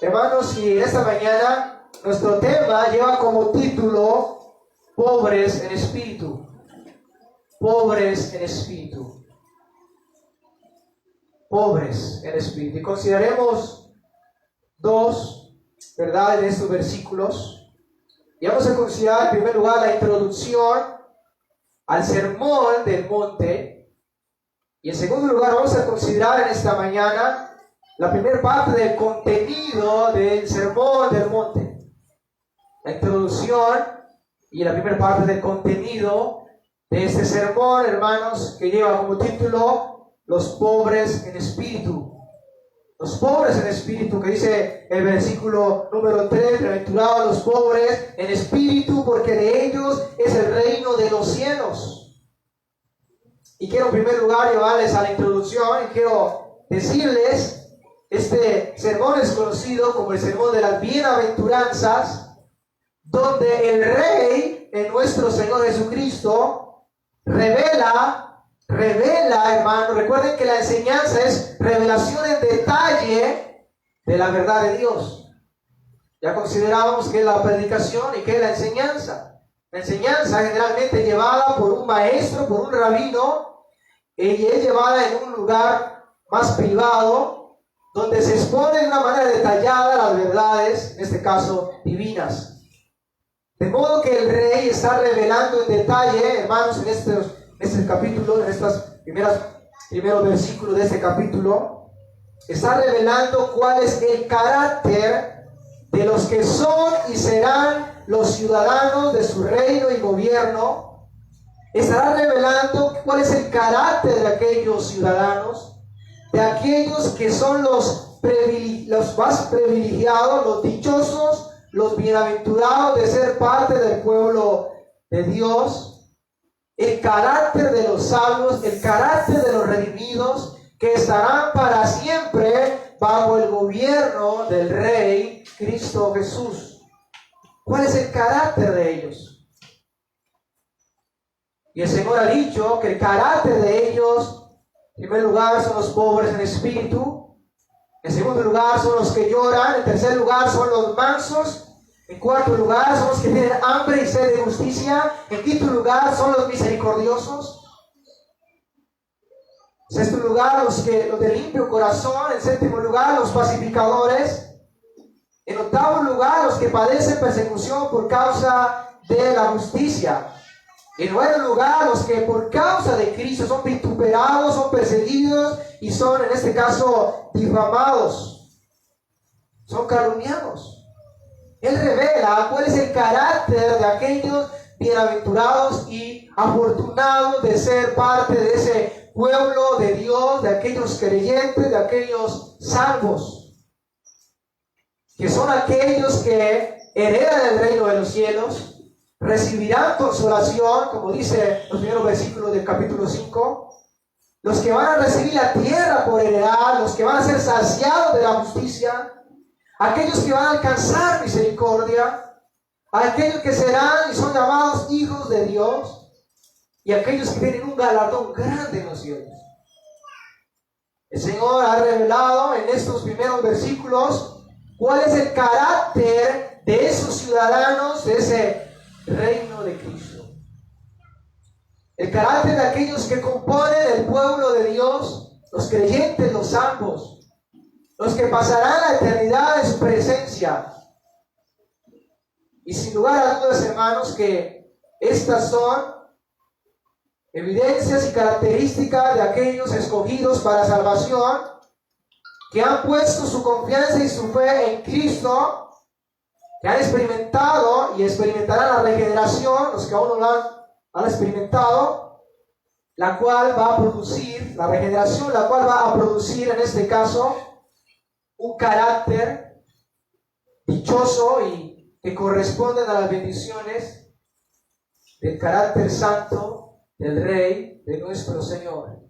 Hermanos, y en esta mañana nuestro tema lleva como título Pobres en espíritu. Pobres en espíritu. Pobres en espíritu. Y consideraremos dos verdades de estos versículos. Y vamos a considerar en primer lugar la introducción al sermón del monte. Y en segundo lugar vamos a considerar en esta mañana la primera parte del contenido del sermón del monte. La introducción y la primera parte del contenido de este sermón, hermanos, que lleva como título Los pobres en espíritu. Los pobres en espíritu, que dice el versículo número 3, bienaventurados los pobres en espíritu, porque de ellos es el reino de los cielos. Y quiero en primer lugar llevarles a la introducción y quiero decirles, este sermón es conocido como el sermón de las bienaventuranzas, donde el Rey, en nuestro Señor Jesucristo, revela, hermano. Recuerden que la enseñanza es revelación en detalle de la verdad de Dios. Ya considerábamos que es la predicación y que es la enseñanza. La enseñanza generalmente llevada por un maestro, por un rabino, y es llevada en un lugar más privado, donde se expone de una manera detallada las verdades, en este caso divinas. De modo que el Rey está revelando en detalle, hermanos, en este capítulo, en estos primeros versículos de este capítulo, está revelando cuál es el carácter de los que son y serán los ciudadanos de su reino y gobierno. Estará revelando cuál es el carácter de aquellos ciudadanos, de aquellos que son los más privilegiados, los dichosos, los bienaventurados de ser parte del pueblo de Dios, el carácter de los salvos, el carácter de los redimidos, que estarán para siempre bajo el gobierno del Rey Cristo Jesús. ¿Cuál es el carácter de ellos? Y el Señor ha dicho que el carácter de ellos, en primer lugar, son los pobres en espíritu. En segundo lugar, son los que lloran. En tercer lugar, son los mansos. En cuarto lugar, son los que tienen hambre y sed de justicia. En quinto lugar, son los misericordiosos. En sexto lugar, los de limpio corazón. En séptimo lugar, los pacificadores. En octavo lugar, los que padecen persecución por causa de la justicia. En noveno lugar, los que por causa de Cristo son vituperados, son perseguidos y son, en este caso, difamados. Son calumniados. Él revela cuál es el carácter de aquellos bienaventurados y afortunados de ser parte de ese pueblo de Dios, de aquellos creyentes, de aquellos salvos, que son aquellos que heredan el reino de los cielos, recibirán consolación, como dice los primeros versículos del capítulo 5, los que van a recibir la tierra por heredad, los que van a ser saciados de la justicia, aquellos que van a alcanzar misericordia, aquellos que serán y son llamados hijos de Dios, y aquellos que tienen un galardón grande en los cielos. El Señor ha revelado en estos primeros versículos cuál es el carácter de esos ciudadanos, de ese reino de Cristo. El carácter de aquellos que componen el pueblo de Dios, los creyentes, los salvos, los que pasarán la eternidad en su presencia. Y sin lugar a dudas, hermanos, que estas son evidencias y características de aquellos escogidos para salvación, que han puesto su confianza y su fe en Cristo, que han experimentado y experimentarán la regeneración, los que aún no la han experimentado, la cual va a producir, la regeneración, la cual va a producir en este caso un carácter dichoso y que corresponden a las bendiciones del carácter santo del Rey, de nuestro Señor.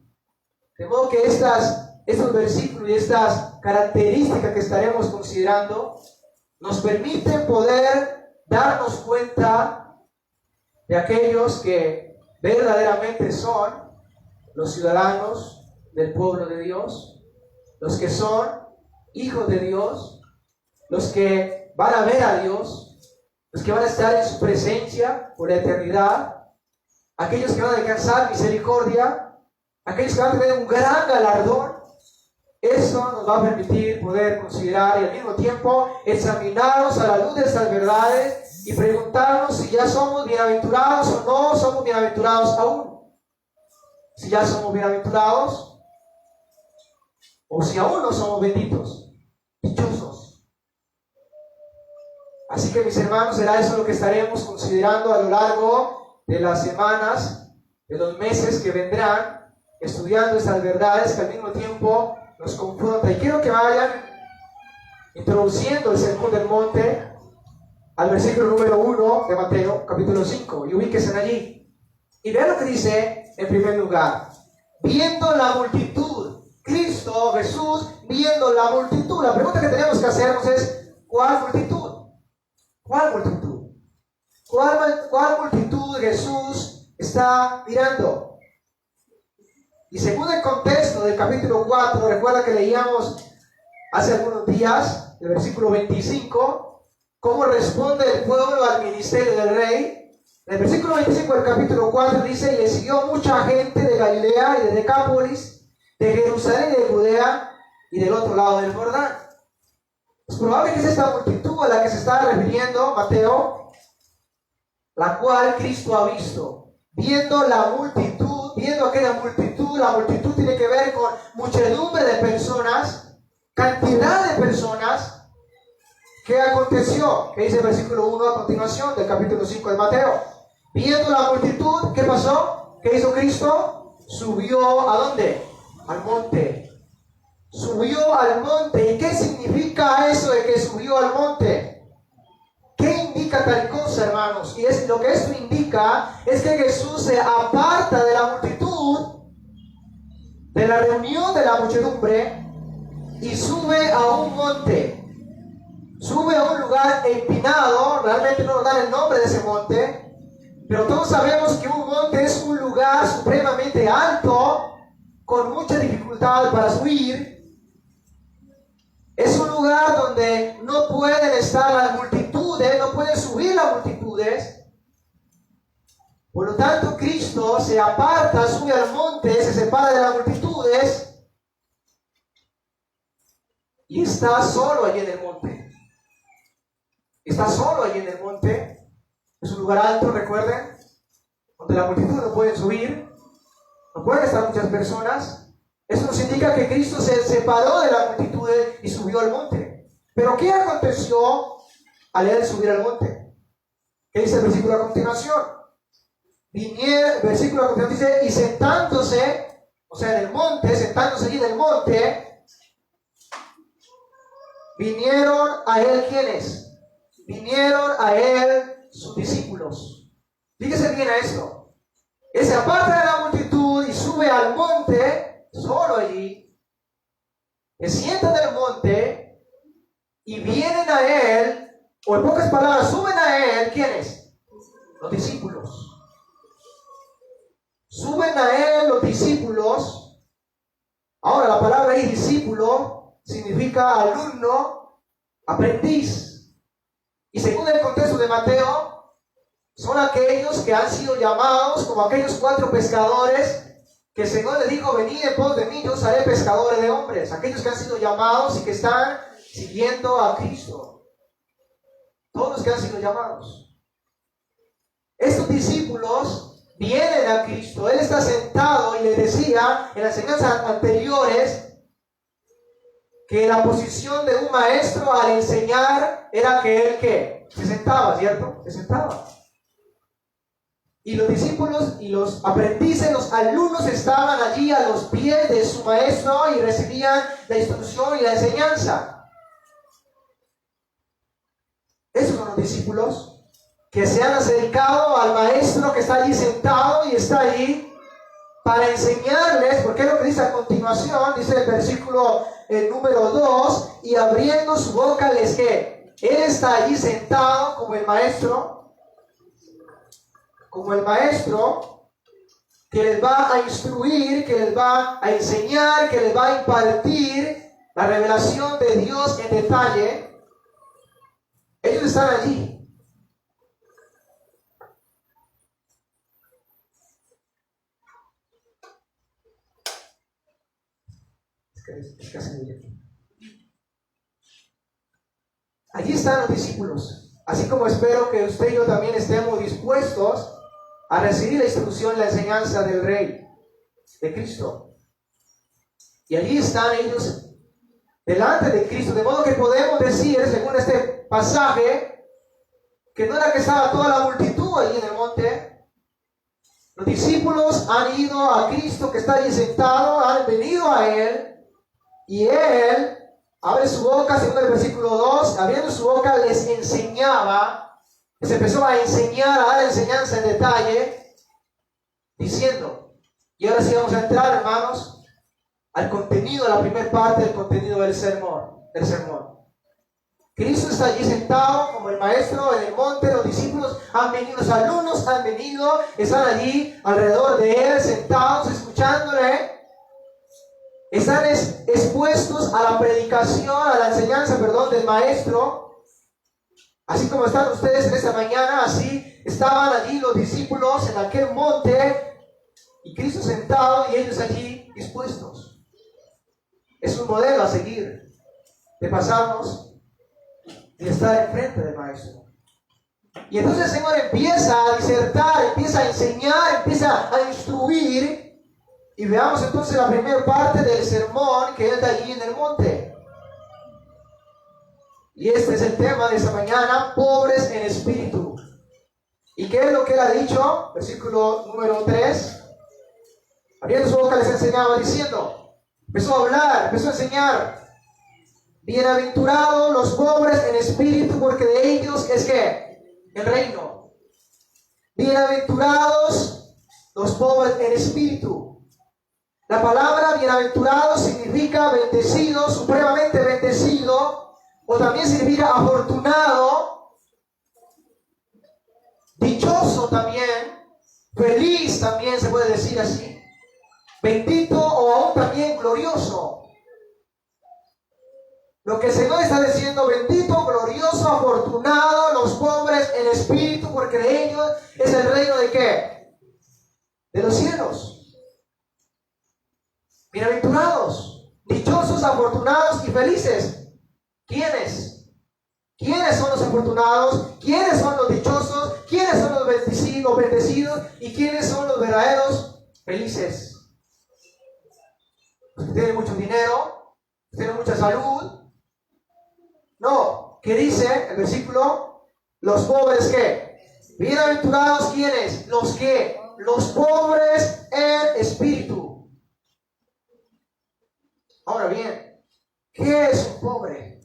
De modo que estos versículos y estas características que estaremos considerando nos permiten poder darnos cuenta de aquellos que verdaderamente son los ciudadanos del pueblo de Dios, los que son hijos de Dios, los que van a ver a Dios, los que van a estar en su presencia por la eternidad, aquellos que van a alcanzar misericordia, aquellos que van a tener un gran galardón. Eso nos va a permitir poder considerar y al mismo tiempo examinarnos a la luz de estas verdades y preguntarnos si ya somos bienaventurados o no somos bienaventurados aún. Si ya somos bienaventurados o si aún no somos benditos, dichosos. Así que mis hermanos, será eso lo que estaremos considerando a lo largo de las semanas, de los meses que vendrán, estudiando estas verdades que al mismo tiempo nos confronta. Y quiero que vayan introduciendo el sermón del monte al versículo número 1 de Mateo, capítulo 5, y ubíquense allí. Y vean lo que dice en primer lugar: viendo la multitud, Cristo, Jesús, viendo la multitud. La pregunta que tenemos que hacernos es: ¿cuál multitud? ¿Cuál multitud? ¿Cuál multitud Jesús está mirando? Y según el contexto del capítulo 4, recuerda que leíamos hace algunos días, el versículo 25, cómo responde el pueblo al ministerio del rey. En el versículo 25 del capítulo 4 dice: y le siguió mucha gente de Galilea y de Decápolis, de Jerusalén y de Judea y del otro lado del Jordán. Es probable que es esta multitud a la que se está refiriendo Mateo, la cual Cristo ha visto. Viendo la multitud, viendo aquella multitud, la multitud tiene que ver con muchedumbre de personas, cantidad de personas. ¿Qué aconteció? ¿Qué dice el versículo 1 a continuación del capítulo 5 de Mateo? Viendo la multitud, ¿qué pasó? ¿Qué hizo Cristo? Subió ¿a dónde? Al monte. Subió al monte. ¿Y qué significa eso de que subió al monte? ¿Qué indica tal cosa, hermanos? Y lo que esto indica es que Jesús se aparta de la multitud, de la reunión de la muchedumbre, y sube a un monte. Sube a un lugar empinado. Realmente no nos dan el nombre de ese monte, pero todos sabemos que un monte es un lugar supremamente alto, con mucha dificultad para subir. Es un lugar donde no pueden estar las multitudes, no pueden subir las multitudes. Por lo tanto, Cristo se aparta, sube al monte, se separa de las multitudes y está solo allí en el monte. Está solo allí en el monte. Es un lugar alto, recuerden, donde la multitud no pueden subir, no pueden estar muchas personas. Eso nos indica que Cristo se separó de la multitud y subió al monte. Pero ¿qué aconteció al él subir al monte? ¿Qué dice el versículo a continuación? El versículo a continuación dice: y sentándose, o sea, en el monte, sentándose allí en el monte, vinieron a él, ¿quiénes? Vinieron a él sus discípulos. Fíjese bien a esto. Él se aparta de la multitud y sube al monte, solo allí, se sientan en el monte y vienen a él, o en pocas palabras, suben a él, ¿quiénes? Los discípulos. Suben a él los discípulos. Ahora, la palabra ahí, discípulo, significa alumno, aprendiz. Y según el contexto de Mateo, son aquellos que han sido llamados como aquellos 4 pescadores que el Señor le dijo: venid en pos de mí, yo os haré pescadores de hombres. Aquellos que han sido llamados y que están siguiendo a Cristo. Todos los que han sido llamados. Estos discípulos vienen a Cristo. Él está sentado y les decía en las enseñanzas anteriores que la posición de un maestro al enseñar era que él, ¿qué? Se sentaba, ¿cierto? Se sentaba. Y los discípulos y los aprendices, los alumnos estaban allí a los pies de su maestro y recibían la instrucción y la enseñanza. Esos son los discípulos que se han acercado al maestro que está allí sentado y está allí para enseñarles, porque es lo que dice a continuación, dice el versículo número 2, y abriendo su boca les que él está allí sentado como el maestro que les va a instruir, que les va a enseñar, que les va a impartir la revelación de Dios en detalle. Ellos están allí. Allí están los discípulos. Así como espero que usted y yo también estemos dispuestos a recibir la instrucción y la enseñanza del Rey, de Cristo. Y allí están ellos delante de Cristo, de modo que podemos decir, según este pasaje, que no era que estaba toda la multitud allí en el monte. Los discípulos han ido a Cristo que está allí sentado, han venido a Él, y Él abre su boca, según el versículo 2, abriendo su boca les enseñaba, les empezó a enseñar, a dar enseñanza en detalle, diciendo, y ahora sí vamos a entrar, hermanos, al contenido, a la primera parte del contenido del sermón. Cristo está allí sentado como el maestro en el monte, los discípulos han venido, los alumnos han venido, están allí alrededor de Él, sentados, escuchándole. Están expuestos a la predicación, a la enseñanza, del maestro. Así como están ustedes en esta mañana, así estaban allí los discípulos en aquel monte y Cristo sentado y ellos allí dispuestos. Es un modelo a seguir de pasarnos y estar enfrente del maestro. Y entonces el Señor empieza a disertar, empieza a enseñar, empieza a instruir. Y veamos entonces la primera parte del sermón que Él da allí en el monte. Y este es el tema de esta mañana, pobres en espíritu. ¿Y qué es lo que Él ha dicho? Versículo número 3. Abriendo su boca les enseñaba diciendo, empezó a hablar, empezó a enseñar. Bienaventurados los pobres en espíritu, porque de ellos es que el reino. Bienaventurados los pobres en espíritu. La palabra bienaventurado significa bendecido, supremamente bendecido, o también significa afortunado, dichoso también, feliz también se puede decir así, bendito o aún también glorioso. Lo que el Señor está diciendo, bendito, glorioso, afortunado, los pobres en espíritu, porque de ellos es el reino de ¿qué? De los cielos. Bienaventurados, dichosos, afortunados y felices. ¿Quiénes? ¿Quiénes son los afortunados? ¿Quiénes son los dichosos? ¿Quiénes son los bendecidos? ¿Y quiénes son los verdaderos felices? Los que tienen mucho dinero, los que tienen mucha salud. No, ¿qué dice el versículo? Los pobres, ¿qué? Bienaventurados, ¿quiénes? Los que, los pobres en espíritu. Ahora bien, ¿qué es un pobre?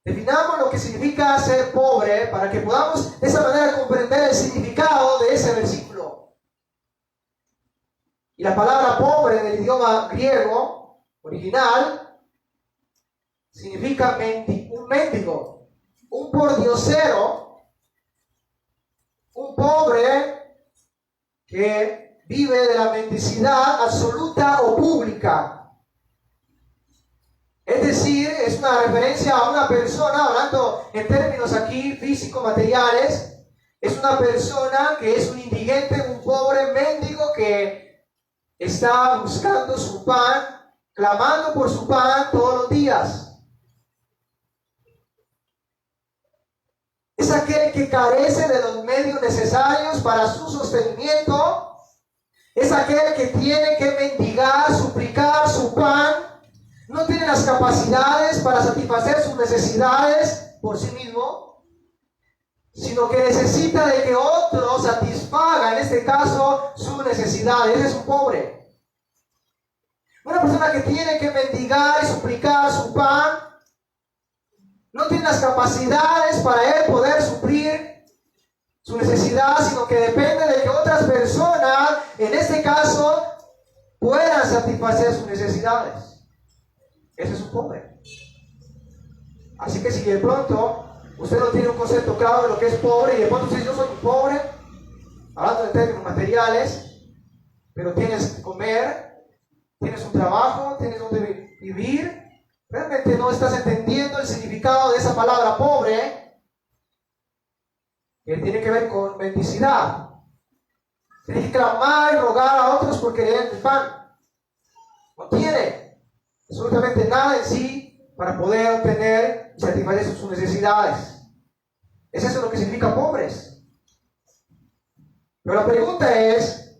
Definamos lo que significa ser pobre para que podamos de esa manera comprender el significado de ese versículo. Y la palabra pobre en el idioma griego original significa un mendigo, un pordiosero, un pobre que vive de la mendicidad absoluta o pública. Es decir, es una referencia a una persona, hablando en términos aquí físico-materiales, es una persona que es un indigente, un pobre mendigo que está buscando su pan, clamando por su pan todos los días. Es aquel que carece de los medios necesarios para su sostenimiento, es aquel que tiene que mendigar, suplicar su pan. No tiene las capacidades para satisfacer sus necesidades por sí mismo, sino que necesita de que otro satisfaga, en este caso, sus necesidades. Ese es un pobre. Una persona que tiene que mendigar y suplicar su pan, no tiene las capacidades para él poder suplir su necesidad, sino que depende de que otras personas, en este caso, puedan satisfacer sus necesidades. Ese es un pobre. Así que si de pronto usted no tiene un concepto claro de lo que es pobre, y de pronto usted dice, yo soy un pobre, hablando de términos materiales, pero tienes que comer, tienes un trabajo, tienes donde vivir, realmente no estás entendiendo el significado de esa palabra pobre, que tiene que ver con mendicidad. Tienes que clamar y rogar a otros porque le den el pan. No tiene absolutamente nada en sí para poder obtener y satisfacer sus necesidades. Es eso lo que significa pobres. Pero la pregunta es,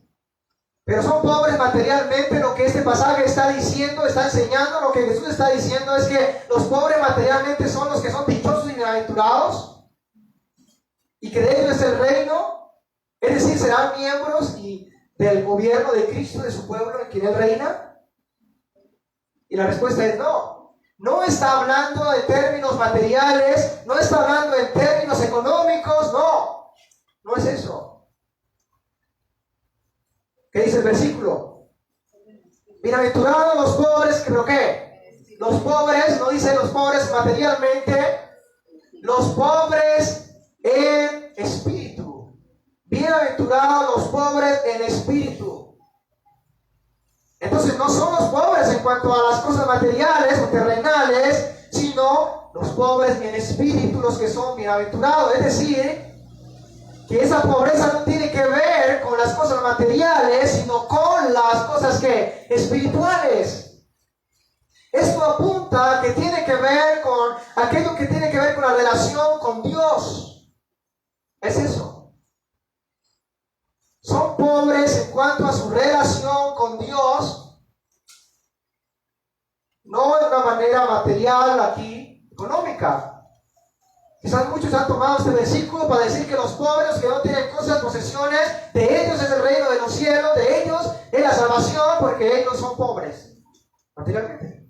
¿pero son pobres materialmente? Lo que este pasaje está diciendo, está enseñando, lo que Jesús está diciendo es que los pobres materialmente son los que son dichosos y bienaventurados, y que de ellos es el reino, es decir, serán miembros del gobierno de Cristo, de su pueblo en quien Él reina. Y la respuesta es no. No está hablando en términos materiales, no está hablando en términos económicos, no. No es eso. ¿Qué dice el versículo? Bienaventurados los pobres, ¿pero qué? Los pobres, no dice los pobres materialmente, los pobres en espíritu. Bienaventurados los pobres en espíritu. Entonces no son los pobres en cuanto a las cosas materiales o terrenales, sino los pobres en espíritu, los que son bienaventurados. Es decir, que esa pobreza no tiene que ver con las cosas materiales, sino con las cosas que espirituales. Esto apunta a que tiene que ver con aquello que tiene que ver con la relación con Dios. Es eso. Son pobres en cuanto a su relación con Dios, no de una manera material aquí, económica. Quizás muchos han tomado este versículo para decir que los pobres que no tienen cosas, posesiones, de ellos es el reino de los cielos, de ellos es la salvación, porque ellos son pobres, materialmente.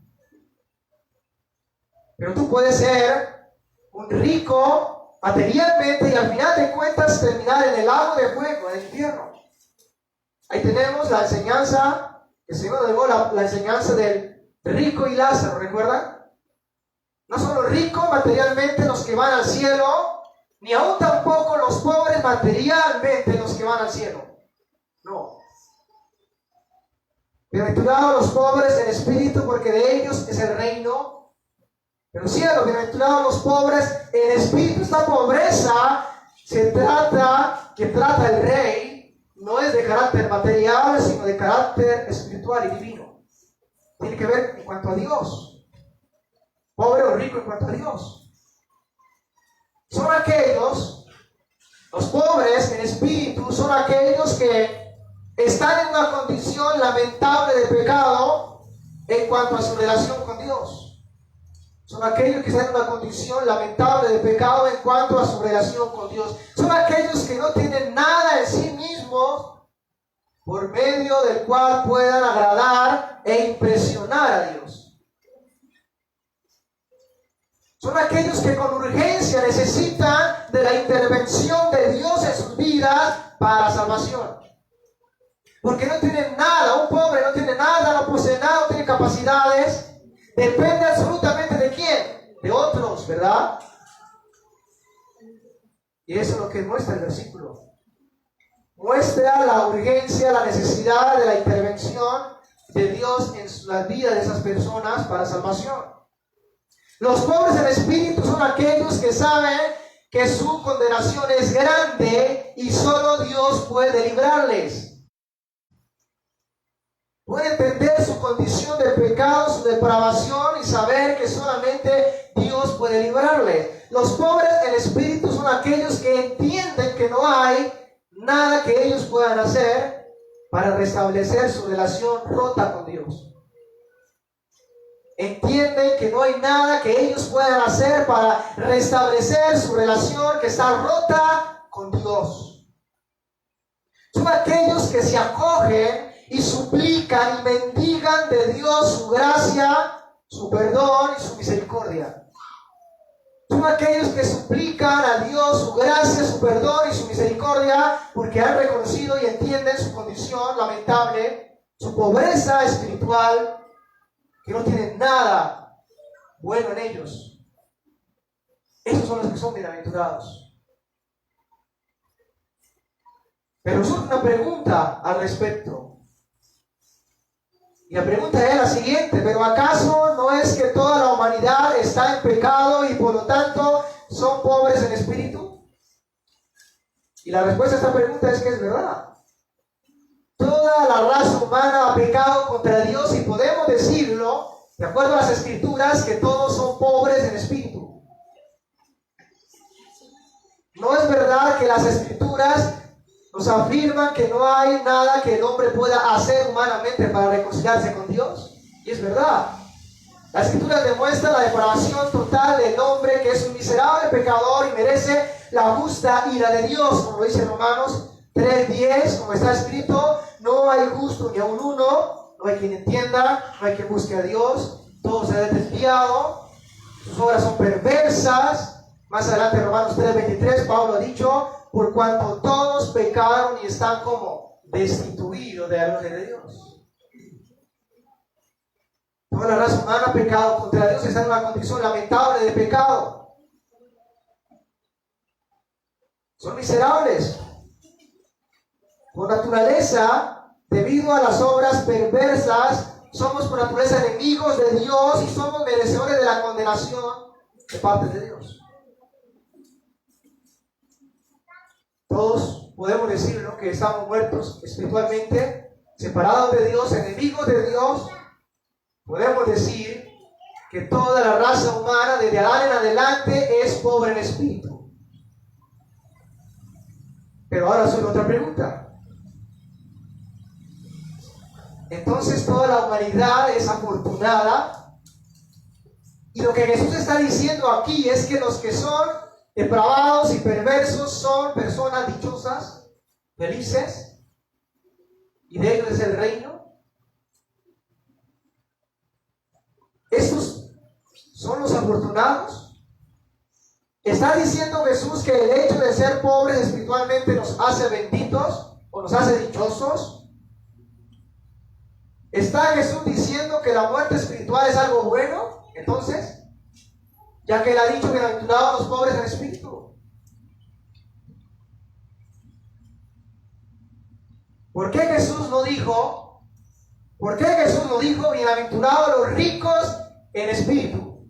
Pero tú puedes ser un rico materialmente y al final de cuentas terminar en el lago de fuego, en el infierno. Ahí tenemos la enseñanza, el Señor nos dio la enseñanza del rico y Lázaro, ¿recuerdan? No son los ricos materialmente los que van al cielo, ni aún tampoco los pobres materialmente los que van al cielo. No. Bienaventurados los pobres en espíritu, porque de ellos es el reino del cielo. Bienaventurados los pobres en espíritu. Esta pobreza que trata el rey, no es de carácter material, sino de carácter espiritual y divino. Tiene que ver en cuanto a Dios. Pobre o rico en cuanto a Dios. Son aquellos, los pobres en espíritu, son aquellos que están en una condición lamentable de pecado en cuanto a su relación con Dios. Son aquellos que están en una condición lamentable de pecado en cuanto a su relación con Dios. Son aquellos que no tienen nada en sí mismos por medio del cual puedan agradar e impresionar a Dios. Son aquellos que con urgencia necesitan de la intervención de Dios en sus vidas para la salvación. Porque no tienen nada, un pobre no tiene nada, no posee nada, no tiene capacidades. Depende absolutamente de quién, de otros, ¿verdad? Y eso es lo que muestra el versículo. Muestra la urgencia, la necesidad de la intervención de Dios en la vida de esas personas para salvación. Los pobres en espíritu son aquellos que saben que su condenación es grande y solo Dios puede librarles. Puede entender su condición de pecado, su depravación y saber que solamente Dios puede librarles. Los pobres en espíritu son aquellos que entienden que no hay nada que ellos puedan hacer para restablecer su relación rota con Dios. Entienden que no hay nada que ellos puedan hacer para restablecer su relación que está rota con Dios. Son aquellos que se acogen y suplican y mendigan de Dios su gracia, su perdón y su misericordia. Son aquellos que suplican a Dios su gracia, su perdón y su misericordia porque han reconocido y entienden su condición lamentable, su pobreza espiritual, que no tienen nada bueno en ellos. Esos son los que son bienaventurados. Pero surge una pregunta al respecto. Y la pregunta es la siguiente: ¿pero acaso no es que toda la humanidad está en pecado y por lo tanto son pobres en espíritu? Y la respuesta a esta pregunta es que es verdad. Toda la raza humana ha pecado contra Dios y podemos decirlo, de acuerdo a las Escrituras, que todos son pobres en espíritu. No es verdad que las Escrituras nos afirman que no hay nada que el hombre pueda hacer humanamente para reconciliarse con Dios. Y es verdad. La Escritura demuestra la depravación total del hombre, que es un miserable pecador y merece la justa ira de Dios, como lo dice Romanos 3:10, como está escrito: no hay justo ni aun uno, no hay quien entienda, no hay quien busque a Dios, todos se han desviado, sus obras son perversas. Más adelante, Romanos 3:23, Pablo ha dicho: por cuanto todos pecaron y están como destituidos de la gloria de Dios. Toda la raza humana ha pecado contra Dios y está en una condición lamentable de pecado. Son miserables. Por naturaleza, debido a las obras perversas, somos por naturaleza enemigos de Dios y somos merecedores de la condenación de parte de Dios. Todos podemos decirlo, que estamos muertos espiritualmente, separados de Dios, enemigos de Dios. Podemos decir que toda la raza humana, desde Adán en adelante, es pobre en espíritu. Pero ahora surge otra pregunta. Entonces toda la humanidad es afortunada, y lo que Jesús está diciendo aquí es que los que son depravados y perversos son personas dichosas, felices, y de ellos es el reino. ¿Estos son los afortunados? ¿Está diciendo Jesús que el hecho de ser pobres espiritualmente nos hace benditos o nos hace dichosos? ¿Está Jesús diciendo que la muerte espiritual es algo bueno? Entonces, ya que él ha dicho que bienaventurados los pobres en espíritu. ¿Por qué Jesús no dijo bienaventurados los ricos en espíritu?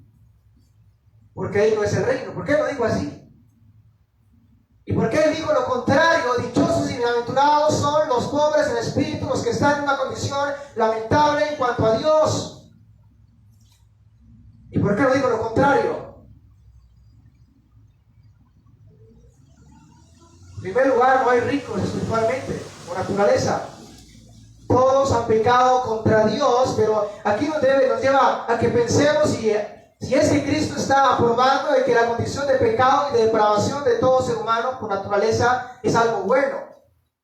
Porque él no es el reino. ¿Por qué lo dijo así? ¿Y por qué digo lo contrario? Dichosos y bienaventurados son los pobres en espíritu, los que están en una condición lamentable en cuanto a Dios. ¿Y por qué lo digo lo contrario? En primer lugar, no hay ricos espiritualmente, por naturaleza. Todos han pecado contra Dios, pero aquí nos lleva a que pensemos si es que Cristo está aprobando de que la condición de pecado y de depravación de todo ser humano por naturaleza es algo bueno.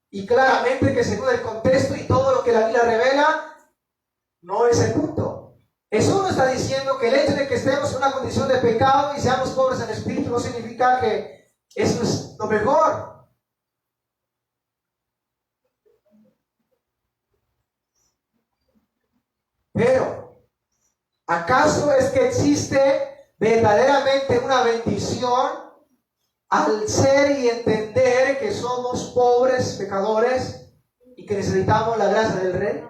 Y claramente que según el contexto y todo lo que la Biblia revela, no es el punto. Jesús no está diciendo que el hecho de que estemos en una condición de pecado y seamos pobres en espíritu no significa que eso es lo mejor. Pero ¿acaso es que existe verdaderamente una bendición al ser y entender que somos pobres pecadores y que necesitamos la gracia del Rey?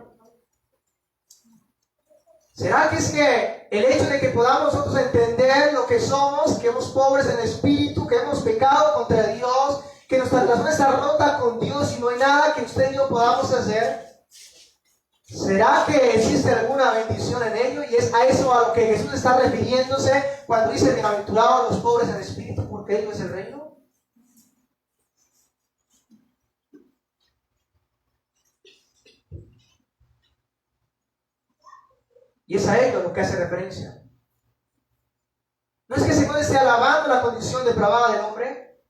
¿Será que es que el hecho de que podamos nosotros entender lo que somos, que somos pobres en espíritu, que hemos pecado contra Dios, que nuestra relación está rota con Dios y no hay nada que usted y yo podamos hacer? ¿Será que existe alguna bendición en ello? Y es a eso a lo que Jesús está refiriéndose cuando dice bienaventurados los pobres en espíritu, porque ellos es el reino. Y es a ello a lo que hace referencia. No es que el Señor esté alabando la condición depravada del hombre.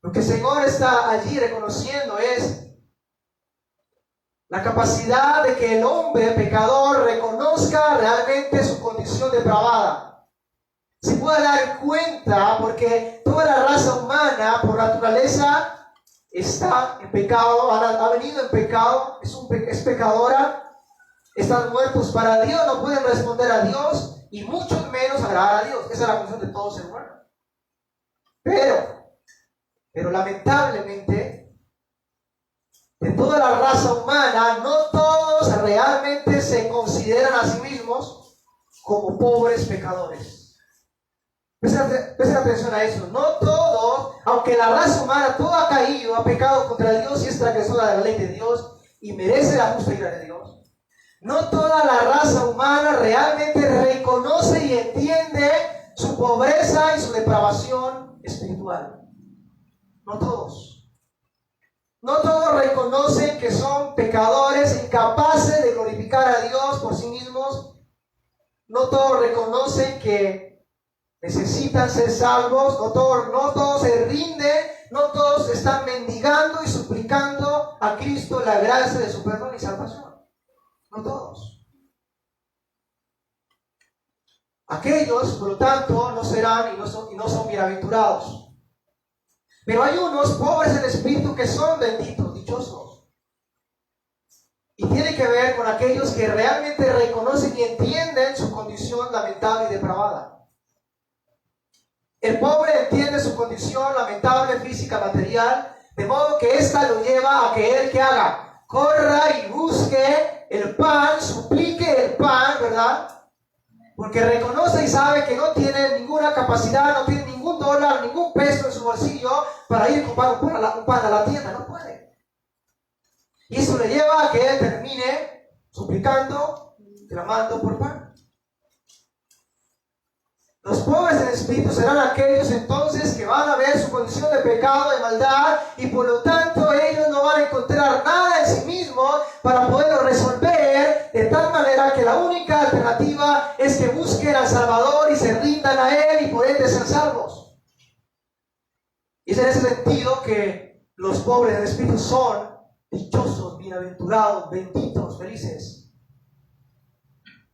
Lo que el Señor está allí reconociendo es la capacidad de que el hombre pecador reconozca realmente su condición depravada. Se puede dar cuenta porque toda la raza humana por naturaleza está en pecado, ha venido en pecado, es pecadora, están muertos para Dios, no pueden responder a Dios y mucho menos agradar a Dios. Esa es la función de todo ser humano. Pero lamentablemente de toda la raza humana, no todos realmente se consideran a sí mismos como pobres pecadores. Presten atención a eso. No todos, aunque la raza humana todo ha caído, ha pecado contra Dios y es transgresora de la ley de Dios y merece la justa ira de Dios. No toda la raza humana realmente reconoce y entiende su pobreza y su depravación espiritual. No todos. No todos reconocen que son pecadores, incapaces de glorificar a Dios por sí mismos. No todos reconocen que necesitan ser salvos. No todos se rinden. No todos están mendigando y suplicando a Cristo la gracia de su perdón y salvación. No todos. Aquellos, por lo tanto, no serán y no son bienaventurados. Pero hay unos pobres en espíritu que son benditos, dichosos. Y tiene que ver con aquellos que realmente reconocen y entienden su condición lamentable y depravada. El pobre entiende su condición lamentable, física, material, de modo que ésta lo lleva a que él que haga, corra y busque el pan, suplique el pan, ¿verdad? Porque reconoce y sabe que no tiene ninguna capacidad, no tiene ningún dólar, ningún peso en su bolsillo para ir a comprar un pan a la tienda, no puede. Y eso le lleva a que él termine suplicando, clamando por pan. Los pobres en espíritu serán aquellos entonces que van a ver su condición de pecado, de maldad, y por lo tanto ellos no van a encontrar nada en sí mismos para poderlo resolver, de tal manera que la única alternativa es que busquen al Salvador y se rindan a Él y por ende ser salvos. Y es en ese sentido que los pobres en espíritu son dichosos, bienaventurados, benditos, felices.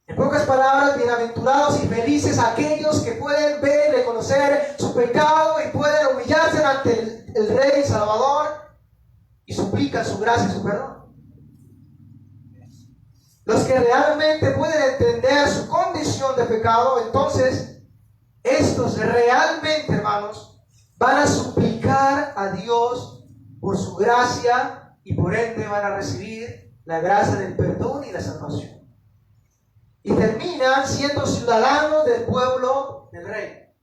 En pocas palabras, bienaventurados y felices aquellos que pueden ver y reconocer su pecado y pueden humillarse ante el Rey Salvador y suplican su gracia y su perdón. Los que realmente pueden entender su condición de pecado, entonces, estos realmente, hermanos, van a suplicar a Dios por su gracia y por ende van a recibir la gracia del perdón y la salvación. Y terminan siendo ciudadanos del pueblo del Rey.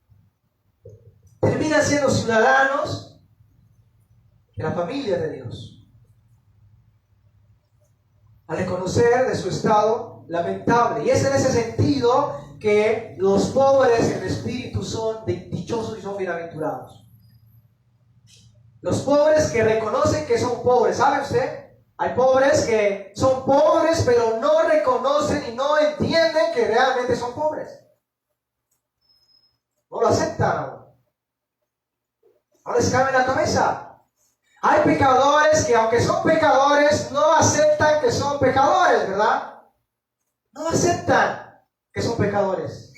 Terminan siendo ciudadanos de la familia de Dios. Al reconocer de su estado lamentable. Y es en ese sentido que los pobres en espíritu son dichosos y son bienaventurados. Los pobres que reconocen que son pobres. ¿Sabe usted? Hay pobres que son pobres, pero no reconocen y no entienden que realmente son pobres. No lo aceptan aún. No les cabe en la cabeza. Hay pecadores que, aunque son pecadores, no aceptan que son pecadores, ¿verdad? No aceptan que son pecadores.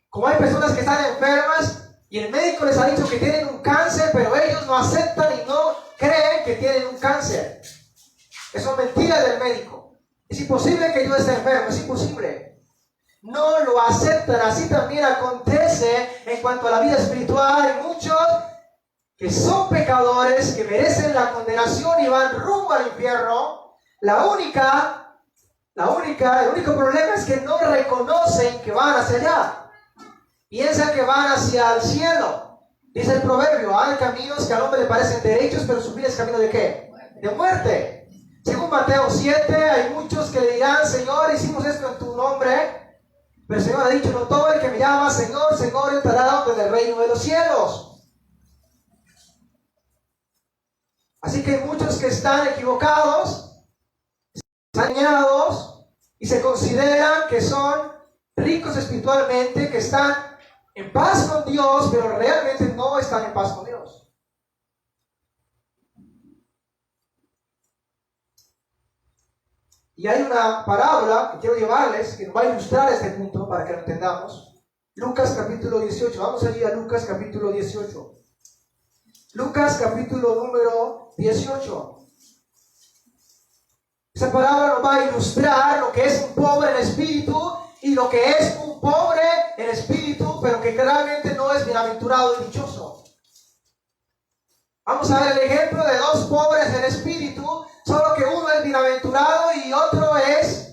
Como hay personas que están enfermas y el médico les ha dicho que tienen un cáncer, pero ellos no aceptan y no creen que tienen un cáncer. Eso es mentira del médico. Es imposible que yo esté enfermo, es imposible. No lo aceptan. Así también acontece en cuanto a la vida espiritual. Hay muchos que son pecadores, que merecen la condenación y van rumbo al infierno. El único problema es que no reconocen que van hacia allá. Piensan que van hacia el cielo. Dice el proverbio, hay caminos que al hombre le parecen derechos, pero su fin es camino de ¿qué? De muerte. Según Mateo 7, hay muchos que le dirán, Señor, hicimos esto en tu nombre. Pero el Señor ha dicho, no todo el que me llama Señor, Señor, entrará en el reino de los cielos. Así que hay muchos que están equivocados, están engañados y se consideran que son ricos espiritualmente, que están en paz con Dios, pero realmente no están en paz con Dios. Y hay una parábola que quiero llevarles, que nos va a ilustrar este punto para que lo entendamos. Lucas capítulo 18, vamos allí a Lucas capítulo 18. Lucas capítulo número 18. Esa parábola nos va a ilustrar lo que es un pobre en espíritu y lo que es un pobre en espíritu, pero que realmente no es bienaventurado y dichoso. Vamos a ver el ejemplo de dos pobres en espíritu, solo que uno es bienaventurado y otro no es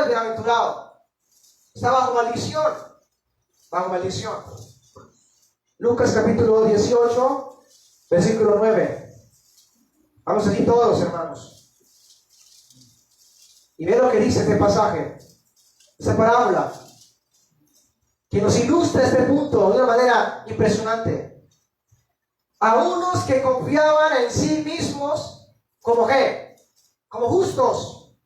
bienaventurado. Está bajo maldición. Bajo maldición. Lucas capítulo 18, versículo 9. Vamos allí todos, hermanos. Y ve lo que dice este pasaje, esta parábola, que nos ilustra este punto de una manera impresionante. A unos que confiaban en sí mismos como ¿qué? Como justos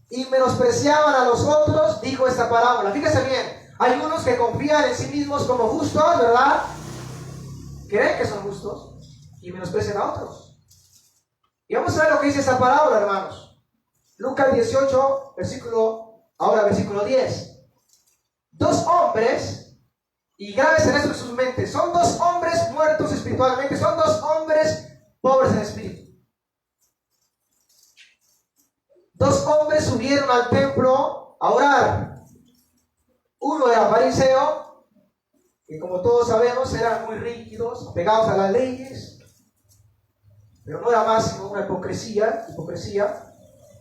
y menospreciaban a los otros, dijo esta parábola. Fíjese bien, hay unos que confían en sí mismos como justos, ¿verdad? Creen que son justos y menosprecian a otros. Y vamos a ver lo que dice esta parábola, hermanos. Lucas 18, versículo 10. Dos hombres, y grábense esto en sus mentes, son dos hombres muertos espiritualmente, son dos hombres pobres en espíritu. Dos hombres subieron al templo a orar. Uno era fariseo, que como todos sabemos eran muy rígidos, apegados a las leyes, pero no era más sino una hipocresía.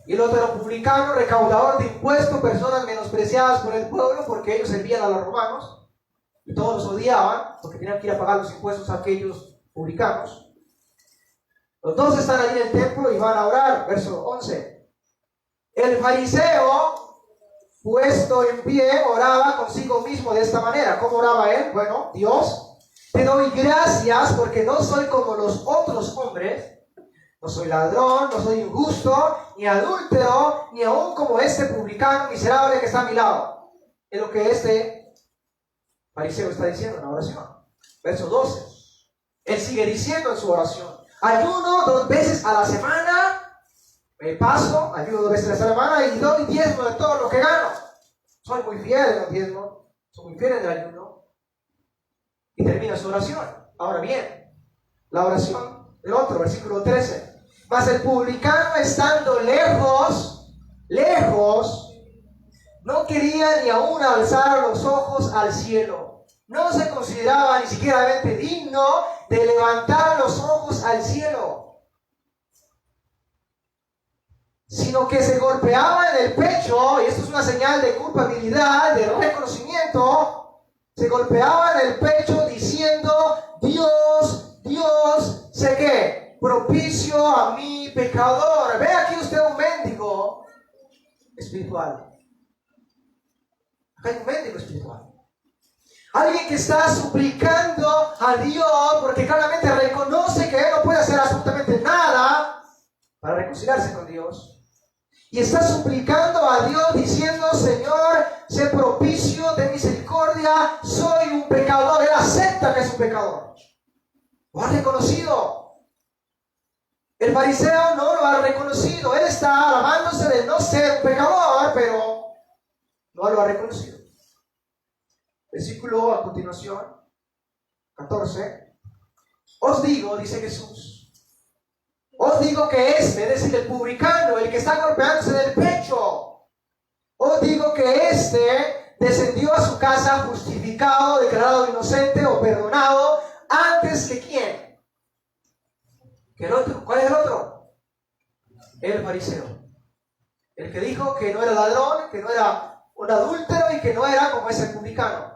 Y el otro era un publicano, recaudador de impuestos, personas menospreciadas por el pueblo porque ellos servían a los romanos y todos los odiaban porque tenían que ir a pagar los impuestos a aquellos publicanos. Los dos están allí en el templo y van a orar. Verso 11. El fariseo, puesto en pie, oraba consigo mismo de esta manera. ¿Cómo oraba él? Bueno, Dios, te doy gracias porque no soy como los otros hombres. No soy ladrón, no soy injusto, ni adúltero, ni aún como este publicano miserable que está a mi lado. Es lo que este fariseo está diciendo en la oración. Verso 12. Él sigue diciendo en su oración: ayuno 2 veces a la semana, ayuno 2 veces a la semana y doy diezmo de todo lo que gano. Soy muy fiel en el diezmo, soy muy fiel en el ayuno. Y termina su oración. Ahora bien, la oración del otro, versículo 13. Mas el publicano, estando lejos, no quería ni aún alzar los ojos al cielo. No se consideraba ni siquiera digno de levantar los ojos al cielo, sino que se golpeaba en el pecho, y esto es una señal de culpabilidad, de reconocimiento. Se golpeaba en el pecho diciendo: Dios, Dios, sé que propicio a mi pecador. Ve aquí usted un mendigo espiritual. Acá hay un mendigo espiritual. Alguien que está suplicando a Dios porque claramente reconoce que él no puede hacer absolutamente nada para reconciliarse con Dios. Y está suplicando a Dios diciendo: Señor, sé propicio, ten misericordia, soy un pecador. Él acepta que es un pecador. Lo ha reconocido. El fariseo no lo ha reconocido. Él está alabándose de no ser un pecador, pero no lo ha reconocido. Versículo a continuación, 14. Os digo, dice Jesús, os digo que es decir, el publicano, el que está golpeándose del pecho, os digo que descendió a su casa justificado, declarado inocente o perdonado, antes que ¿quién? Que el otro. ¿Cuál es el otro? El fariseo. El que dijo que no era ladrón, que no era un adúltero y que no era como ese publicano.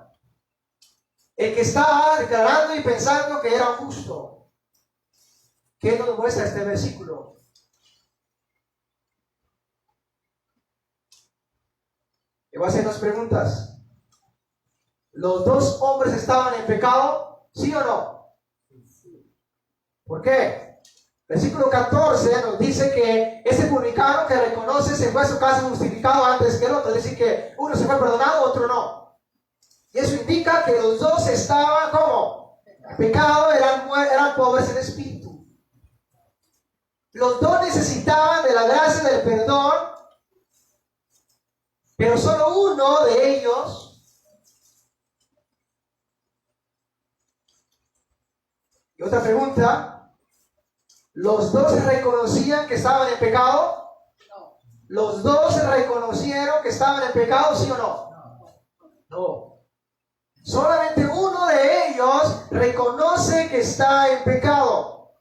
El que estaba declarando y pensando que era justo. ¿Qué nos muestra este versículo? Le voy a hacer 2 preguntas. ¿Los dos hombres estaban en pecado? ¿Sí o no? ¿Por qué? Versículo 14 nos dice que ese publicano que reconoce se fue a su casa justificado antes que el otro. Es decir, que uno se fue perdonado, otro no. Y eso indica que los dos estaban ¿cómo? En pecado, eran pobres en espíritu. Los dos necesitaban de la gracia del perdón, pero solo uno de ellos y otra pregunta. ¿Los dos reconocían que estaban en pecado? No. ¿Los dos reconocieron que estaban en pecado, sí o no? No. Solamente uno de ellos reconoce que que está en pecado.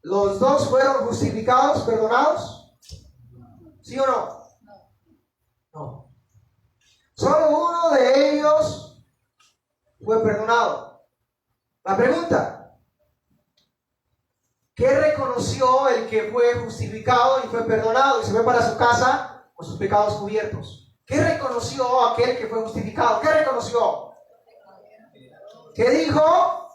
¿Los dos fueron justificados, perdonados? ¿Sí o no? No. Solo uno de ellos fue perdonado. La pregunta: ¿qué reconoció el que fue justificado y fue perdonado y se fue para su casa con sus pecados cubiertos? ¿Qué reconoció aquel que fue justificado? ¿Qué reconoció? ¿Qué dijo?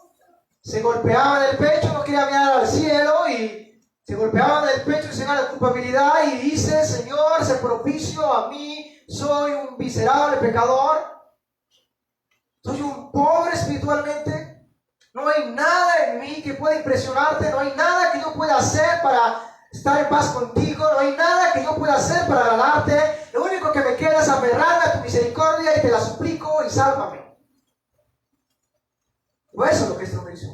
Se golpeaban el pecho, no quería mirar al cielo y se golpeaban el pecho y se la culpabilidad y dice: Señor, sé propicio a mí, soy un miserable pecador, soy un pobre espiritualmente, no hay nada en mí que pueda impresionarte, no hay nada que yo pueda hacer para estar en paz contigo, no hay nada que yo pueda hacer para agradarte, lo único que me queda es aferrarme a tu misericordia y te la suplico y sálvame. Fue eso lo que este hombre hizo.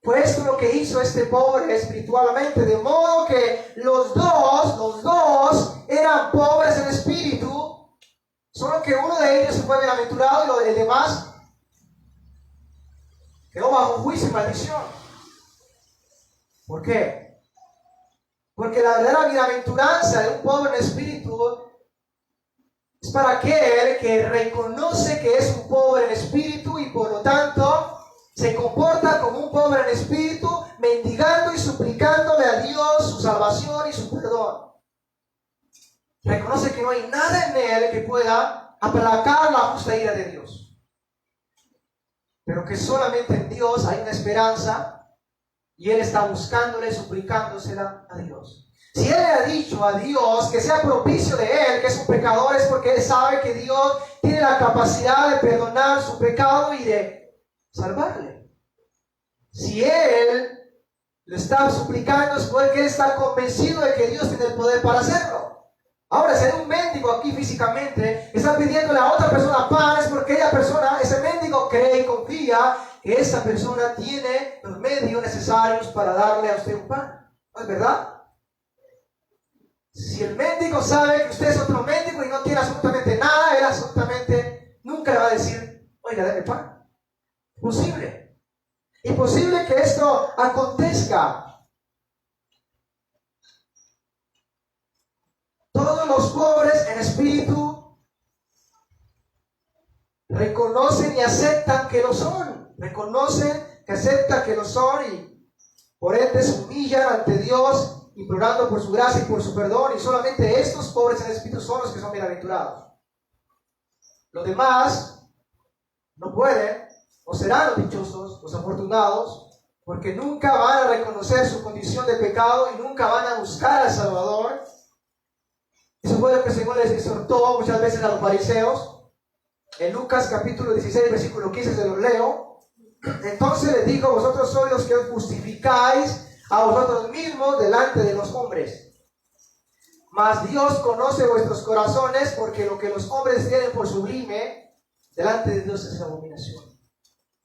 Fue esto lo que hizo este pobre espiritualmente, de modo que los dos eran pobres en espíritu, solo que uno de ellos se fue bienaventurado y el demás quedó bajo juicio y maldición. ¿Por qué? Porque la verdadera bienaventuranza de un pobre en espíritu es para aquel que reconoce que es un pobre en espíritu y por lo tanto se comporta como un pobre en espíritu, mendigando y suplicándole a Dios su salvación y su perdón. Reconoce que no hay nada en él que pueda aplacar la justa ira de Dios, pero que solamente en Dios hay una esperanza y él está buscándole, suplicándosela a Dios. Si él le ha dicho a Dios que sea propicio de él, que es un pecador, es porque él sabe que Dios tiene la capacidad de perdonar su pecado y de salvarle. Si él lo está suplicando, es porque él está convencido de que Dios tiene el poder para hacerlo. Ahora, si hay un mendigo aquí físicamente, está pidiéndole a otra persona pan, es porque ese mendigo cree y confía que esa persona tiene los medios necesarios para darle a usted un pan. ¿No es verdad? Si el mendigo sabe que usted es otro mendigo y no tiene absolutamente nada, él absolutamente nunca le va a decir: oiga, dame pan. Imposible. Imposible que esto acontezca. Todos los pobres en espíritu reconocen y aceptan que lo son. Reconocen que aceptan que lo son y por ende se humillan ante Dios, implorando por su gracia y por su perdón, y solamente estos pobres en espíritu son los que son bienaventurados. Los demás no pueden, o serán los dichosos, los afortunados, porque nunca van a reconocer su condición de pecado y nunca van a buscar al Salvador. Eso fue lo que el Señor les exhortó muchas veces a los fariseos. En Lucas capítulo 16, versículo 15 se los leo. Entonces les dijo: vosotros sois los que os justificáis a vosotros mismos delante de los hombres, mas Dios conoce vuestros corazones, porque lo que los hombres tienen por sublime delante de Dios es abominación.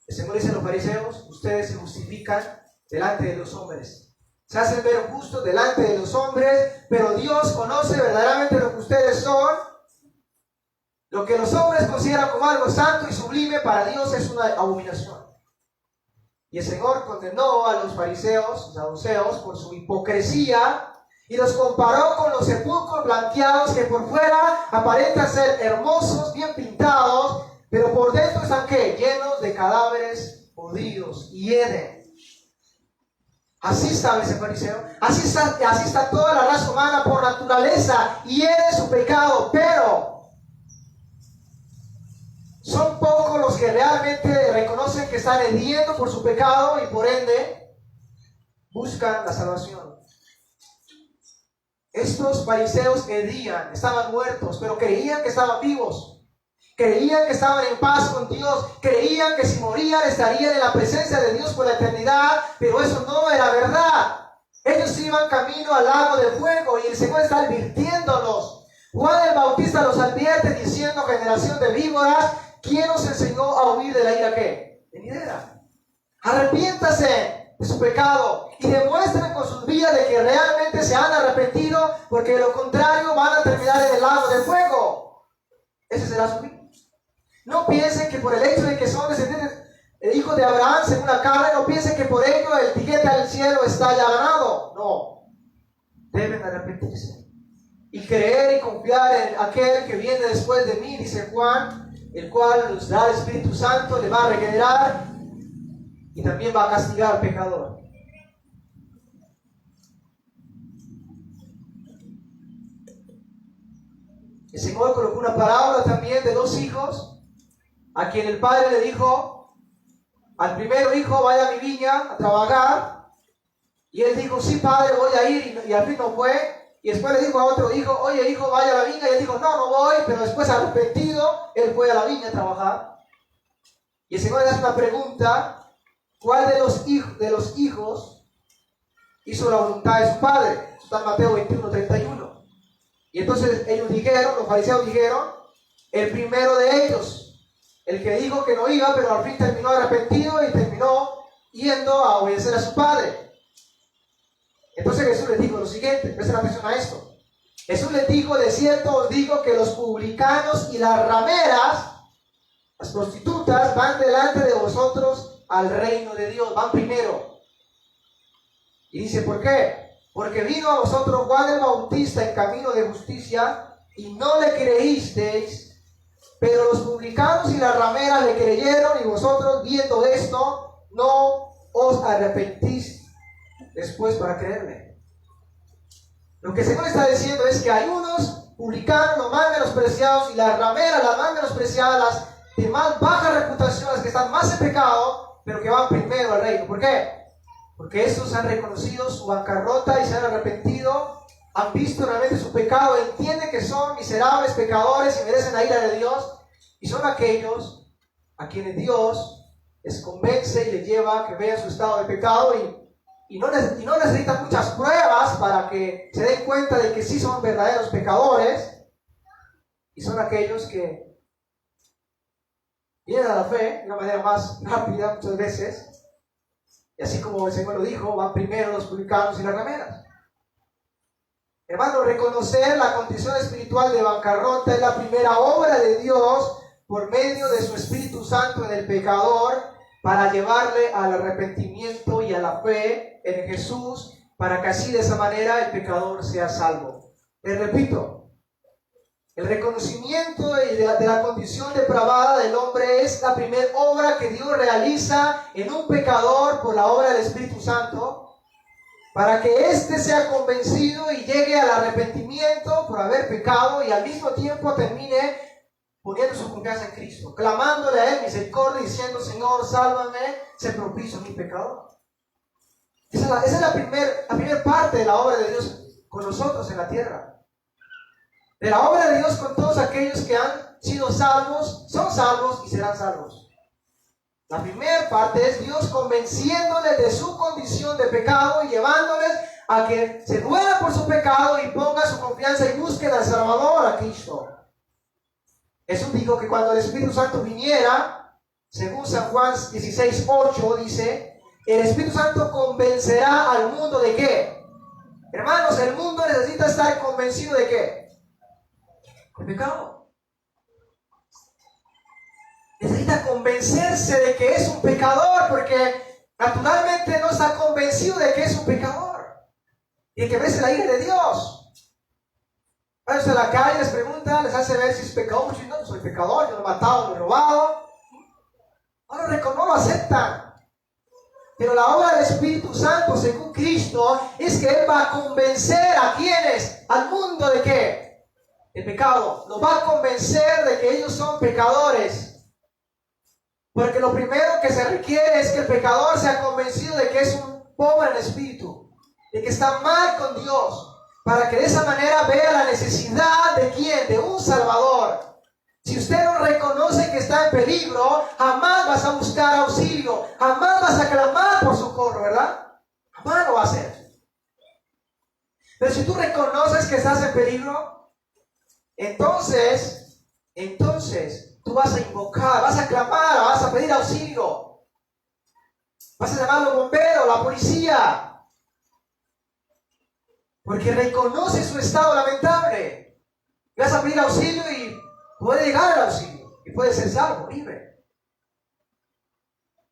El Señor dice a los fariseos: ustedes se justifican delante de los hombres, se hacen ver justos delante de los hombres, pero Dios conoce verdaderamente lo que ustedes son. Lo que los hombres consideran como algo santo y sublime, para Dios es una abominación. Y el Señor condenó a los fariseos, saduceos, por su hipocresía y los comparó con los sepulcros blanqueados que por fuera aparentan ser hermosos, bien pintados, pero por dentro están ¿qué? Llenos de cadáveres podridos y hieden. Así está ese fariseo, así está toda la raza humana por naturaleza, hiede su pecado, pero son pocos los que realmente reconocen que están hediendo por su pecado y por ende buscan la salvación. Estos fariseos hedían, estaban muertos, pero creían que estaban vivos. Creían que estaban en paz con Dios. Creían que si morían estarían en la presencia de Dios por la eternidad, pero eso no era verdad. Ellos iban camino al lago de fuego y el Señor está advirtiéndolos. Juan el Bautista los advierte diciendo: generación de víboras, ¿quién os enseñó a huir de la ira qué? Venidera. Arrepiéntase de su pecado y demuestren con sus vidas de que realmente se han arrepentido, porque de lo contrario van a terminar en el lago de fuego. Ese será su fin. No piensen que por el hecho de que son descendientes, hijos de Abraham según la carne, no piensen que por ello el tiquete al cielo está ya ganado. No. Deben arrepentirse y creer y confiar en aquel que viene después de mí, dice Juan, el cual nos da el Espíritu Santo, le va a regenerar y también va a castigar al pecador. El Señor colocó una parábola también de dos hijos, a quien el padre le dijo al primero hijo, vaya a mi viña a trabajar, y él dijo, sí padre, voy a ir, y al fin no fue. Y después le dijo a otro hijo, oye hijo, vaya a la viña, y él dijo, no, no voy, pero después arrepentido, él fue a la viña a trabajar. Y el Señor le hace una pregunta, ¿cuál de los hijos hizo la voluntad de su padre? Está en Mateo 21:31. Y entonces ellos dijeron, los fariseos dijeron, el primero de ellos, el que dijo que no iba, pero al fin terminó arrepentido y terminó yendo a obedecer a su padre. Entonces Jesús les dijo lo siguiente, presten atención a esto. Jesús les dijo, de cierto os digo que los publicanos y las rameras, las prostitutas, van delante de vosotros al reino de Dios, van primero. Y dice, ¿por qué? Porque vino a vosotros Juan el Bautista en camino de justicia y no le creísteis, pero los publicanos y las rameras le creyeron, y vosotros viendo esto no os arrepentís después para creerle. Lo que el Señor está diciendo es que hay unos publicanos, los más menospreciados, y las rameras, las más menospreciadas, las de más baja reputación, las que están más en pecado, pero que van primero al reino. ¿Por qué? Porque estos han reconocido su bancarrota y se han arrepentido, han visto realmente su pecado, entienden que son miserables pecadores y merecen la ira de Dios, y son aquellos a quienes Dios les convence y les lleva a que vean su estado de pecado y no necesitan muchas pruebas para que se den cuenta de que sí son verdaderos pecadores, y son aquellos que vienen a la fe de una manera más rápida muchas veces. Y así como el Señor lo dijo, van primero los publicanos y las rameras. Hermano, reconocer la condición espiritual de bancarrota es la primera obra de Dios por medio de su Espíritu Santo en el pecador para llevarle al arrepentimiento y a la fe en Jesús, para que así de esa manera el pecador sea salvo. Les repito, el reconocimiento de la condición depravada del hombre es la primera obra que Dios realiza en un pecador por la obra del Espíritu Santo, para que éste sea convencido y llegue al arrepentimiento por haber pecado y al mismo tiempo termine poniendo su confianza en Cristo, clamándole a Él misericordia, diciendo, Señor, sálvame, sé propicio a mi pecador. Esa es la primera parte de la obra de Dios con nosotros en la tierra. De la obra de Dios con todos aquellos que han sido salvos, son salvos y serán salvos. La primera parte es Dios convenciéndoles de su condición de pecado y llevándoles a que se duela por su pecado y ponga su confianza y busquen al Salvador, a Cristo. Jesús dijo que cuando el Espíritu Santo viniera, según San Juan 16:8 dice, el Espíritu Santo convencerá al mundo ¿de qué? Hermanos, el mundo necesita estar convencido ¿de qué? De pecado. Necesita convencerse de que es un pecador, porque naturalmente no está convencido de que es un pecador y que merece la ira de Dios. Van a la calle, les pregunta, les hace ver si es pecador. Si no, soy pecador, yo lo he matado, lo he robado. No lo aceptan. Pero la obra del Espíritu Santo, según Cristo, es que Él va a convencer a quienes, al mundo de qué? El pecado. Los va a convencer de que ellos son pecadores. Porque lo primero que se requiere es que el pecador sea convencido de que es un pobre en espíritu, de que está mal con Dios, para que de esa manera vea la necesidad de ¿quién? De un Salvador. Si usted no reconoce que está en peligro, jamás vas a buscar auxilio, jamás vas a clamar por socorro, ¿verdad? Jamás lo va a hacer. Pero si tú reconoces que estás en peligro, entonces tú vas a invocar, vas a clamar, vas a pedir auxilio, vas a llamar a los bomberos, la policía, porque reconoce su estado lamentable. Vas a pedir auxilio y puede llegar al auxilio. Y puede ser salvo, libre.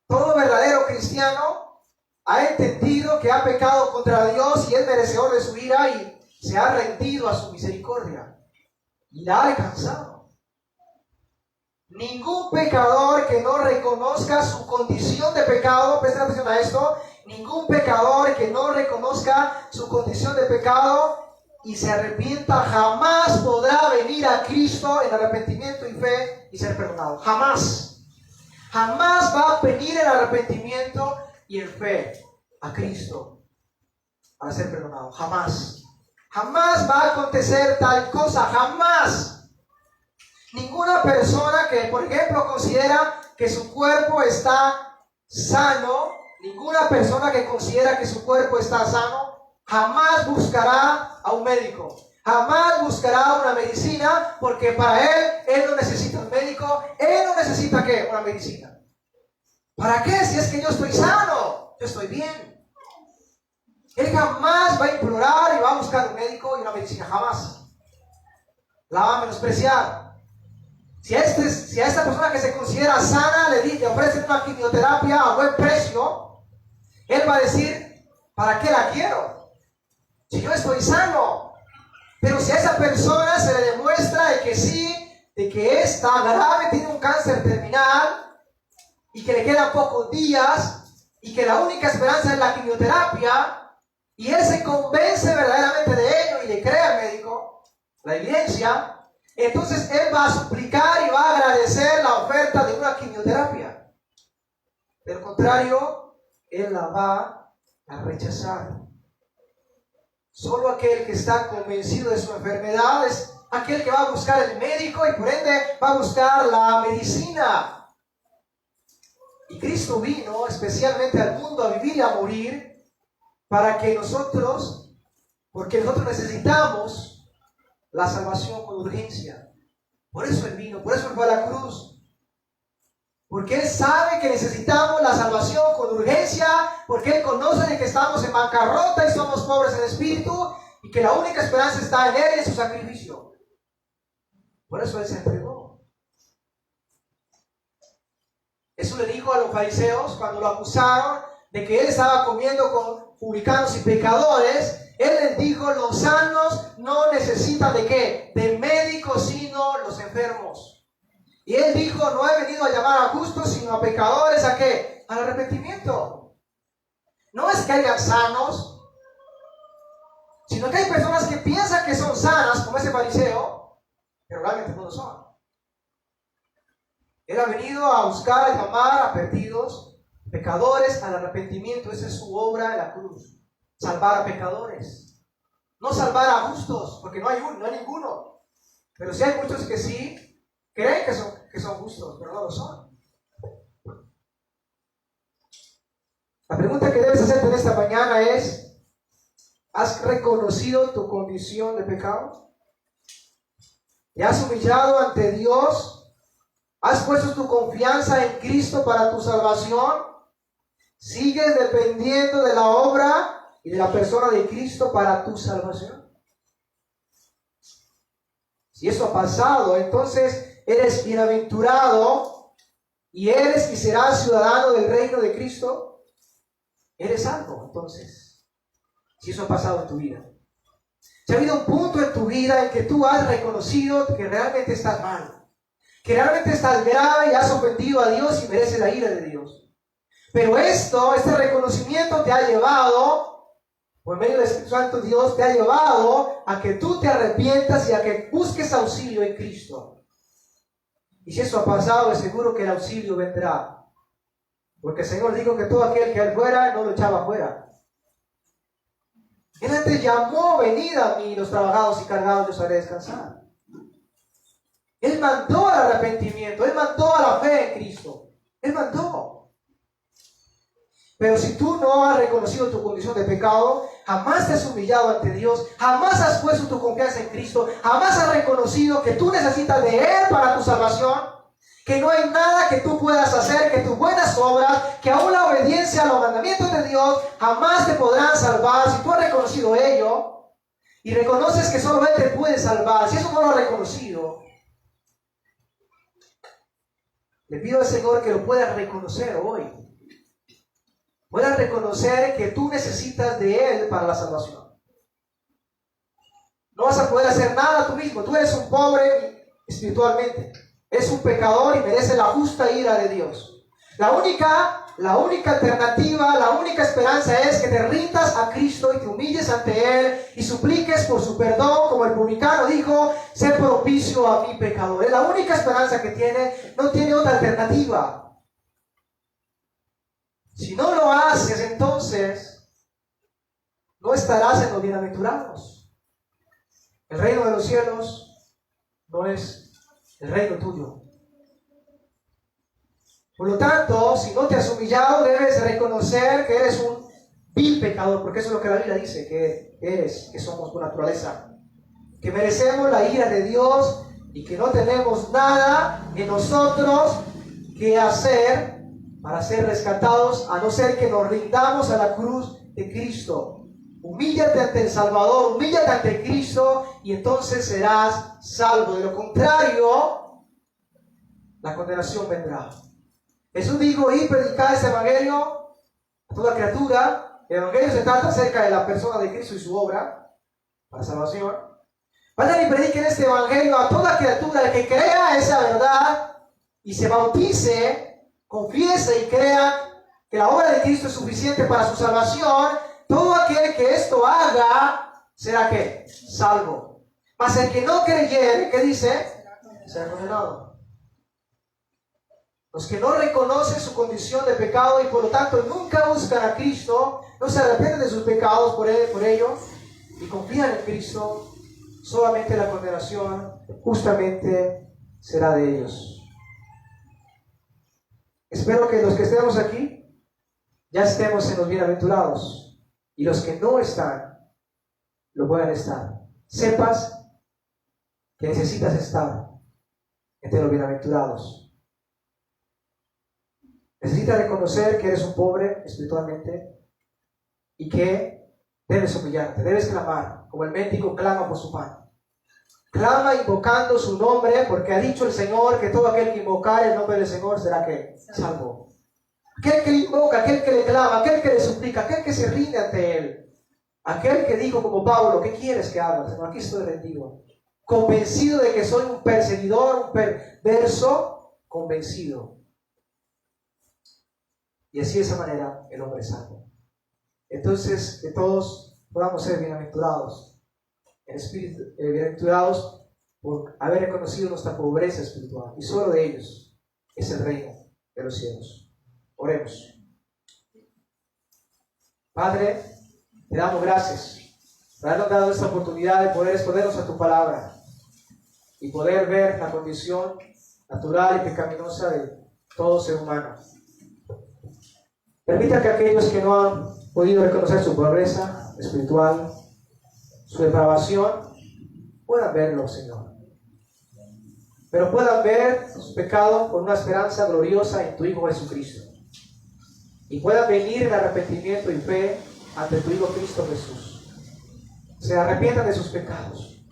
Todo verdadero cristiano ha entendido que ha pecado contra Dios y es merecedor de su ira y se ha rendido a su misericordia y la ha alcanzado. Ningún pecador que no reconozca su condición de pecado, presten atención a esto, ningún pecador que no reconozca su condición de pecado y se arrepienta jamás podrá venir a Cristo en arrepentimiento y fe y ser perdonado. Jamás. Jamás va a venir en arrepentimiento y en fe a Cristo para ser perdonado. Jamás. Jamás va a acontecer tal cosa. Jamás. Ninguna persona que, por ejemplo, considera que su cuerpo está sano, ninguna persona que considera que su cuerpo está sano, jamás buscará a un médico. Jamás buscará una medicina, porque para él no necesita un médico. Él no necesita ¿qué? Una medicina. ¿Para qué? Si es que yo estoy sano, yo estoy bien. Él jamás va a implorar y va a buscar un médico y una medicina, jamás. La va a menospreciar. Si a esta persona que se considera sana le ofrecen una quimioterapia a buen precio, él va a decir, ¿para qué la quiero? Si yo estoy sano. Pero si a esa persona se le demuestra de que sí, de que está grave, tiene un cáncer terminal y que le quedan pocos días y que la única esperanza es la quimioterapia, y él se convence verdaderamente de ello y le cree al médico, la evidencia, entonces él va a suplicar y va a agradecer la oferta de una quimioterapia. De lo contrario, él la va a rechazar. Solo aquel que está convencido de su enfermedad es aquel que va a buscar el médico y por ende va a buscar la medicina. Y Cristo vino especialmente al mundo a vivir y a morir para que porque nosotros necesitamos la salvación con urgencia. Por eso Él vino, por eso Él fue a la cruz. Porque Él sabe que necesitamos la salvación con urgencia, porque Él conoce de que estamos en bancarrota y somos pobres en espíritu, y que la única esperanza está en Él y en su sacrificio. Por eso Él se entregó. Eso le dijo a los fariseos cuando lo acusaron de que Él estaba comiendo con publicanos y pecadores. Él les dijo, los sanos no necesitan ¿de qué? De médicos, sino los enfermos. Y Él dijo, no he venido a llamar a justos, sino a pecadores, ¿a qué? Al arrepentimiento. No es que hayan sanos, sino que hay personas que piensan que son sanas, como ese fariseo, pero realmente no lo son. Él ha venido a buscar, a llamar a perdidos, pecadores, al arrepentimiento. Esa es su obra en la cruz. Salvar a pecadores. No salvar a justos, porque no hay ninguno. Pero sí hay muchos que sí creen que son justos, pero no lo son. La pregunta que debes hacerte en esta mañana es, ¿has reconocido tu condición de pecado? ¿Te has humillado ante Dios? ¿Has puesto tu confianza en Cristo para tu salvación? ¿Sigues dependiendo de la obra y de la persona de Cristo para tu salvación? Si eso ha pasado, entonces eres bienaventurado y eres y serás ciudadano del reino de Cristo. Eres salvo, entonces, si eso ha pasado en tu vida. Si ha habido un punto en tu vida en que tú has reconocido que realmente estás mal, que realmente estás grave y has ofendido a Dios y mereces la ira de Dios. Pero este reconocimiento te ha llevado, por medio del Espíritu Santo, Dios te ha llevado a que tú te arrepientas y a que busques auxilio en Cristo. Y si eso ha pasado, es seguro que el auxilio vendrá. Porque el Señor dijo que todo aquel que Él fuera, no lo echaba fuera. Él antes llamó, venid a mí los trabajados y cargados, yo os haré descansar. Él mandó al arrepentimiento, Él mandó a la fe en Cristo. Él mandó. Pero si tú no has reconocido tu condición de pecado, jamás te has humillado ante Dios, jamás has puesto tu confianza en Cristo, jamás has reconocido que tú necesitas de Él para tu salvación, que no hay nada que tú puedas hacer, que tus buenas obras, que aún la obediencia a los mandamientos de Dios jamás te podrán salvar. Si tú has reconocido ello y reconoces que solo Él te puede salvar, si eso no lo has reconocido, Le pido al Señor que lo puedas reconocer hoy. Puedas reconocer que tú necesitas de Él para la salvación. No vas a poder hacer nada tú mismo. Tú eres un pobre espiritualmente. Eres un pecador y mereces la justa ira de Dios. La única alternativa, la única esperanza es que te rindas a Cristo y te humilles ante Él y supliques por su perdón, como el publicano dijo, sé propicio a mi pecador. Es la única esperanza que tiene, no tiene otra alternativa. Si no lo haces, entonces no estarás en los bienaventurados. El reino de los cielos no es el reino tuyo. Por lo tanto, si no te has humillado, debes reconocer que eres un vil pecador, porque eso es lo que la Biblia dice que eres, que somos por naturaleza. Que merecemos la ira de Dios y que no tenemos nada en nosotros que hacer para ser rescatados, a no ser que nos rindamos a la cruz de Cristo. Humíllate ante el Salvador, humíllate ante Cristo y entonces serás salvo. De lo contrario, la condenación vendrá. Jesús dijo, y predicad este evangelio a toda criatura. El evangelio se trata acerca de la persona de Cristo y su obra para salvación. Vayan y prediquen este evangelio a toda criatura. El que crea esa verdad y se bautice, confiese y crea que la obra de Cristo es suficiente para su salvación, todo aquel que esto haga será ¿qué? Salvo. Mas el que no creyere, ¿qué dice? Será condenado. Los que no reconocen su condición de pecado y por lo tanto nunca buscan a Cristo, no se arrepienten de sus pecados por ello y confían en Cristo, solamente la condenación justamente será de ellos. Espero que los que estemos aquí ya estemos en los bienaventurados y los que no están lo puedan estar. Sepas que necesitas estar entre los bienaventurados. Necesitas reconocer que eres un pobre espiritualmente y que debes humillarte, debes clamar, como el mendigo clama por su pan. Clama invocando su nombre, porque ha dicho el Señor que todo aquel que invocare el nombre del Señor será ¿qué? Salvo. Aquel que le invoca, aquel que le clama, aquel que le suplica, aquel que se rinde ante Él. Aquel que dijo como Pablo, ¿qué quieres que haga? Señor, aquí estoy rendido. Convencido de que soy un perseguidor, un perverso, convencido. Y así de esa manera el hombre es salvo. Entonces, que todos podamos ser bienaventurados. En espíritu, bienaventurados por haber reconocido nuestra pobreza espiritual, y solo de ellos es el reino de los cielos. Oremos. Padre, te damos gracias por habernos dado esta oportunidad de poder exponernos a tu palabra y poder ver la condición natural y pecaminosa de todo ser humano. Permita que aquellos que no han podido reconocer su pobreza espiritual, su depravación, puedan verlo, Señor. Pero puedan ver sus pecados con una esperanza gloriosa en tu Hijo Jesucristo. Y puedan venir en arrepentimiento y fe ante tu Hijo Cristo Jesús. Se arrepientan de sus pecados.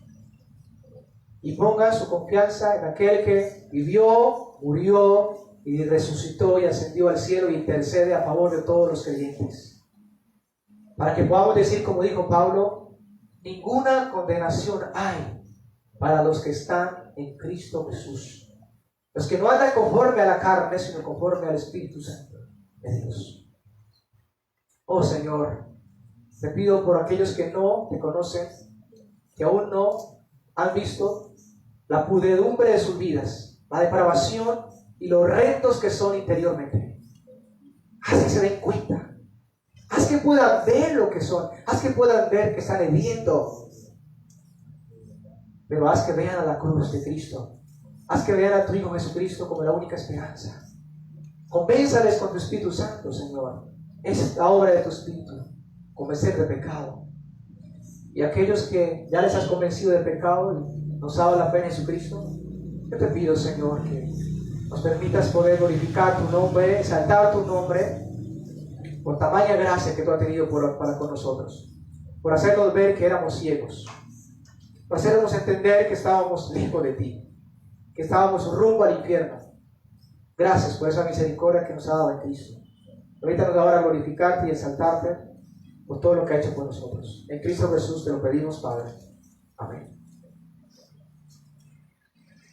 Y pongan su confianza en aquel que vivió, murió y resucitó y ascendió al cielo y intercede a favor de todos los creyentes. Para que podamos decir, como dijo Pablo, ninguna condenación hay para los que están en Cristo Jesús. Los que no andan conforme a la carne, sino conforme al Espíritu Santo de Dios. Oh Señor, te pido por aquellos que no te conocen, que aún no han visto la pudredumbre de sus vidas, la depravación y los retos que son interiormente. Haz que se den cuenta. Haz que puedan ver lo que son. Haz que puedan ver que están hediendo. Pero haz que vean a la cruz de Cristo. Haz que vean a tu Hijo Jesucristo como la única esperanza. Convénzales con tu Espíritu Santo, Señor. Es la obra de tu Espíritu. Convencer de pecado. Y aquellos que ya les has convencido de pecado y nos ha dado la fe en Jesucristo, yo te pido, Señor, que nos permitas poder glorificar tu nombre, exaltar tu nombre, por tamaña gracia que tú has tenido para con nosotros, por hacernos ver que éramos ciegos, por hacernos entender que estábamos lejos de ti, que estábamos rumbo al infierno, Gracias por esa misericordia que nos ha dado en Cristo. Permítanos ahora glorificarte y exaltarte por todo lo que ha hecho por nosotros. En Cristo Jesús te lo pedimos, Padre. Amén.